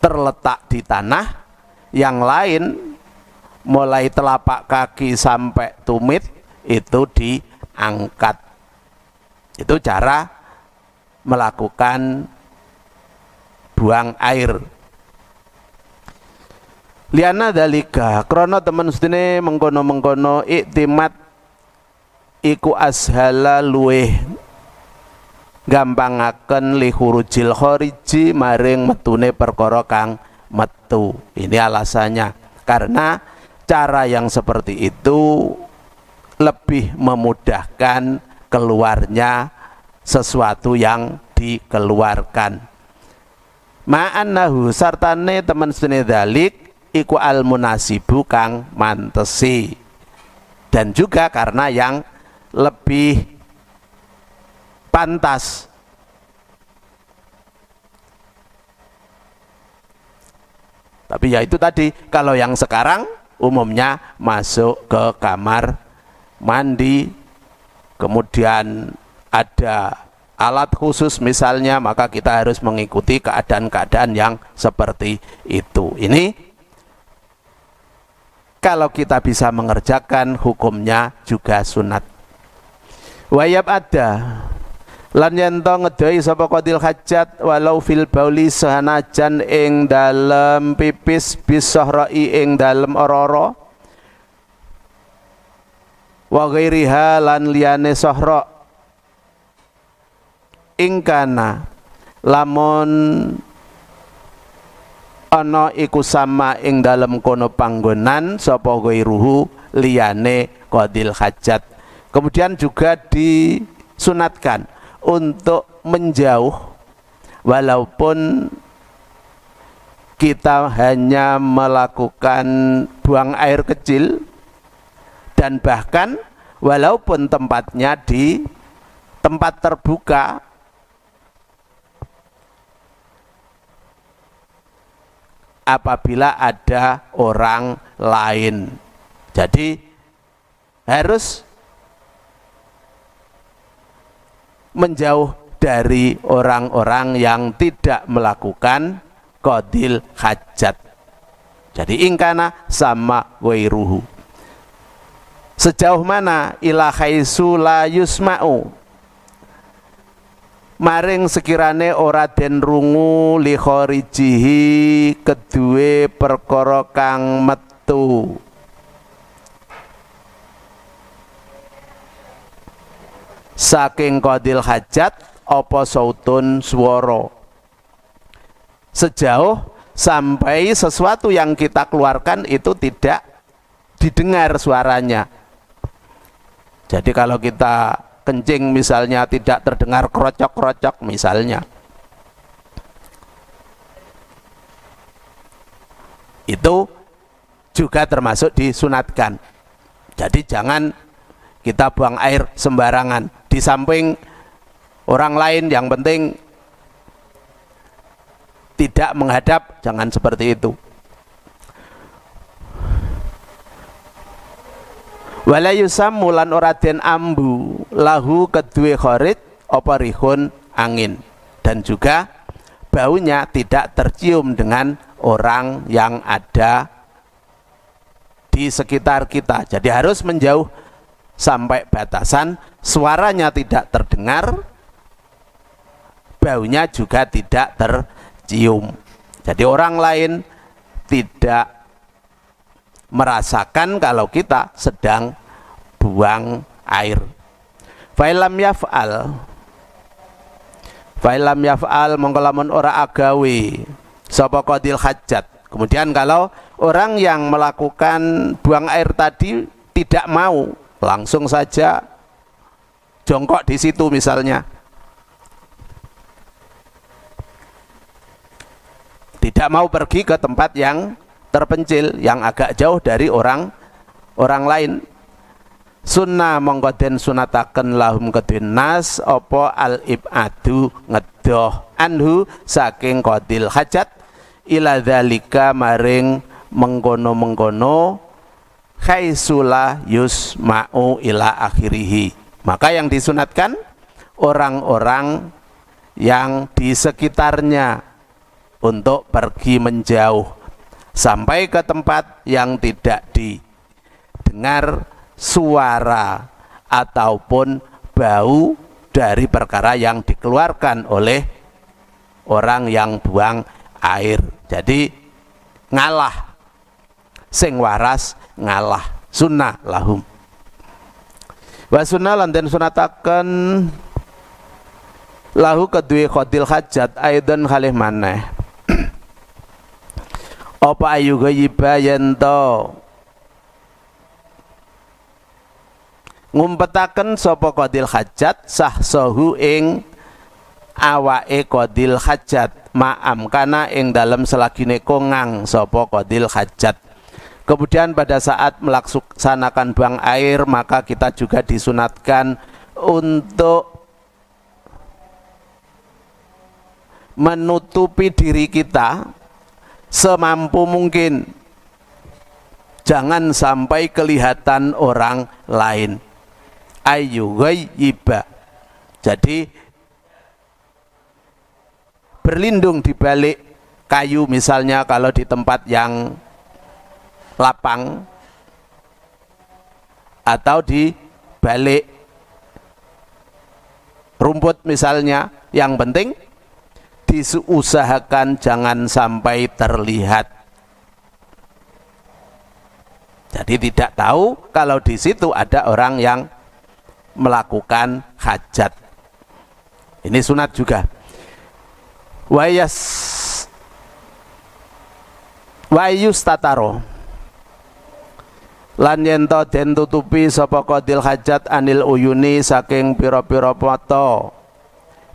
terletak di tanah, yang lain mulai telapak kaki sampai tumit itu diangkat. Itu cara melakukan buang air. Liana dalika krono temen sedene mengkono-mengkono iktimat iku ashala luweh gampangaken li khurujil khariji maring metune perkara kang metu. Ini alasannya karena cara yang seperti itu lebih memudahkan keluarnya sesuatu yang dikeluarkan. Ma'annahu sartane temen sedene dalik iku al munasibu kang mantesi, dan juga karena yang lebih pantas. Tapi ya itu tadi, kalau yang sekarang umumnya masuk ke kamar mandi, kemudian ada alat khusus misalnya, maka kita harus mengikuti keadaan-keadaan yang seperti itu. Ini kalau kita bisa mengerjakan, hukumnya juga sunat. Wayab ada lan yanto ngedoi sapa qadil hajat walau fil bauli sahanajan ing dalem pipis bisahrai ing dalem ororo wa ghairiha lan liyane sahra ing kana lamun ana iku sama ing dalem kono panggonan sapa ghairuhu liyane qadil hajat. Kemudian juga disunatkan untuk menjauh, walaupun kita hanya melakukan buang air kecil, dan bahkan walaupun tempatnya di tempat terbuka, apabila ada orang lain. Jadi harus menjauh dari orang-orang yang tidak melakukan qadil hajat. Jadi ingkana sama wairuhu. Sejauh mana ila khaisu la yusma'u, maring sekirane ora den rungu li kharijihi kedue perkara kang metu. Saking qadil hajat apa sautun swara, sejauh sampai sesuatu yang kita keluarkan itu tidak didengar suaranya. Jadi kalau kita kencing misalnya tidak terdengar krocok-krocok misalnya, itu juga termasuk disunatkan. Jadi jangan kita buang air sembarangan di samping orang lain, yang penting tidak menghadap, jangan seperti itu. Wala yusammu lan ora den ambu lahu kedue kharit apa rihun angin, dan juga baunya tidak tercium dengan orang yang ada di sekitar kita. Jadi harus menjauh sampai batasan suaranya tidak terdengar, baunya juga tidak tercium. Jadi orang lain tidak merasakan kalau kita sedang buang air. Fa'ilam yaf'al mongko lamun ora agawe sapa qadil hajat. Kemudian kalau orang yang melakukan buang air tadi tidak mau, langsung saja jongkok di situ misalnya, tidak mau pergi ke tempat yang terpencil, yang agak jauh dari orang lain, sunnah mongko den sunataken lahum kedue nas apa al ibadu ngedoh anhu saking qadil hajat ila dzalika maring mengkono-mengkono khaisula yusma'u ila akhirihi. Maka yang disunatkan orang-orang yang di sekitarnya untuk pergi menjauh sampai ke tempat yang tidak didengar suara ataupun bau dari perkara yang dikeluarkan oleh orang yang buang air. Jadi ngalah, sing waras ngalah, sunnah lahum. Wa sunnah lan den sunataken lahu kedue qadil hajat aidon khalih maneh apa ayu ghayiba yento ngumpetaken sapa qadil hajat sah sahu ing awake qadil hajat ma'am kana ing dalem selagine kongang sapa qadil hajat. Kemudian pada saat melaksanakan buang air maka kita juga disunatkan untuk menutupi diri kita semampu mungkin, jangan sampai kelihatan orang lain. Ayu ghaiba, jadi berlindung di balik kayu misalnya kalau di tempat yang lapang, atau di balik rumput misalnya. Yang penting diusahakan jangan sampai terlihat. Jadi tidak tahu kalau di situ ada orang yang melakukan hajat. Ini sunat juga. Wayus tataro lan yento den tutupi sapa qadil hajat anil uyuni saking pira-pira mata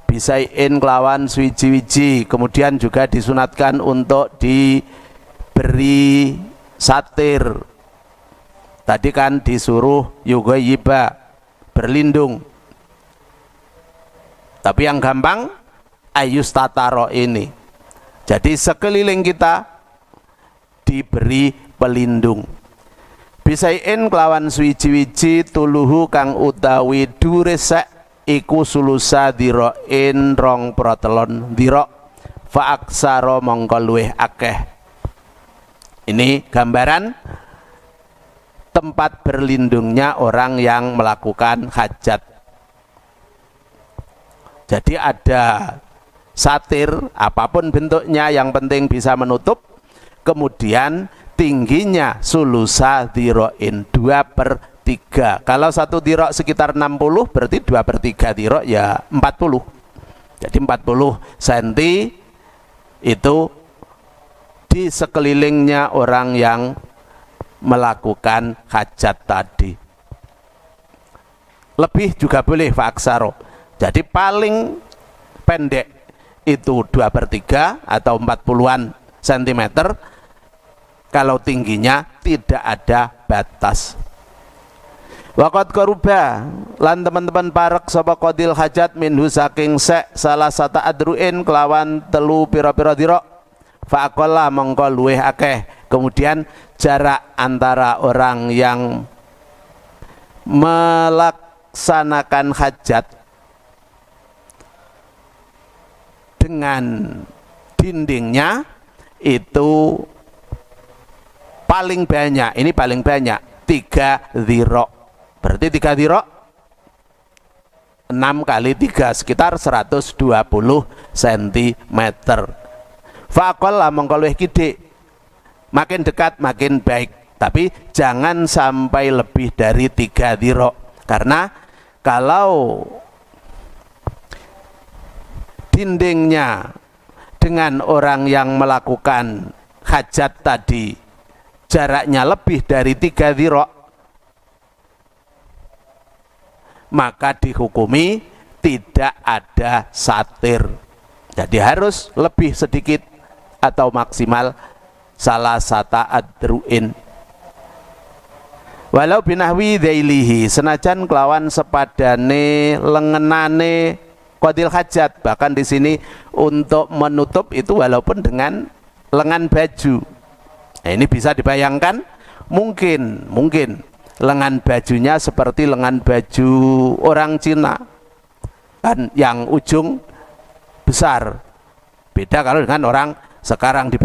bisain kelawan suwiji-wiji. Kemudian juga disunatkan untuk diberi satir. Tadi kan disuruh yughayyiba, berlindung, tapi yang gampang ayus tataro ini. Jadi sekeliling kita diberi pelindung. Bisain kelawan suwiji-wiji tuluhu kang utawi duresek iku sulusa dhiroin rong protelon dhiro fa aksara mongko luweh akeh. Ini gambaran tempat berlindungnya orang yang melakukan hajat. Jadi ada satir apapun bentuknya, yang penting bisa menutup. Kemudian tingginya sulusa dhiroin 2/3. Kalau 1 dhiro sekitar 60, berarti 2/3 dhiro ya 40. Jadi 40 cm itu di sekelilingnya orang yang melakukan hajat tadi. Lebih juga boleh faksaro. Jadi paling pendek itu 2/3 atau 40-an cm. Kalau tingginya tidak ada batas. Waqad qaruba lan teman-teman parek sapa qadil hajat minhu saking sek salah sata adruin kelawan telu pira-pira dhira fa aqalla mongko luweh akeh. Kemudian jarak antara orang yang melaksanakan hajat dengan dindingnya itu paling banyak, ini paling banyak 3 dhiro. Berarti 3 dhiro 6 kali 3 sekitar 120 cm. Faqalla mongko luwih kidik, makin dekat makin baik, tapi jangan sampai lebih dari 3 dhiro. Karena kalau dindingnya dengan orang yang melakukan hajat tadi jaraknya lebih dari 3 dhiro, maka dihukumi tidak ada satir. Jadi harus lebih sedikit atau maksimal salah sata adruin. Walau binahwi dhailihi, senajan kelawan sepadane lengenane qadil hajat. Bahkan di sini untuk menutup itu walaupun dengan lengan baju. Nah, ini bisa dibayangkan, mungkin lengan bajunya seperti lengan baju orang Cina kan, yang ujung besar. Beda kalau dengan orang sekarang dibayar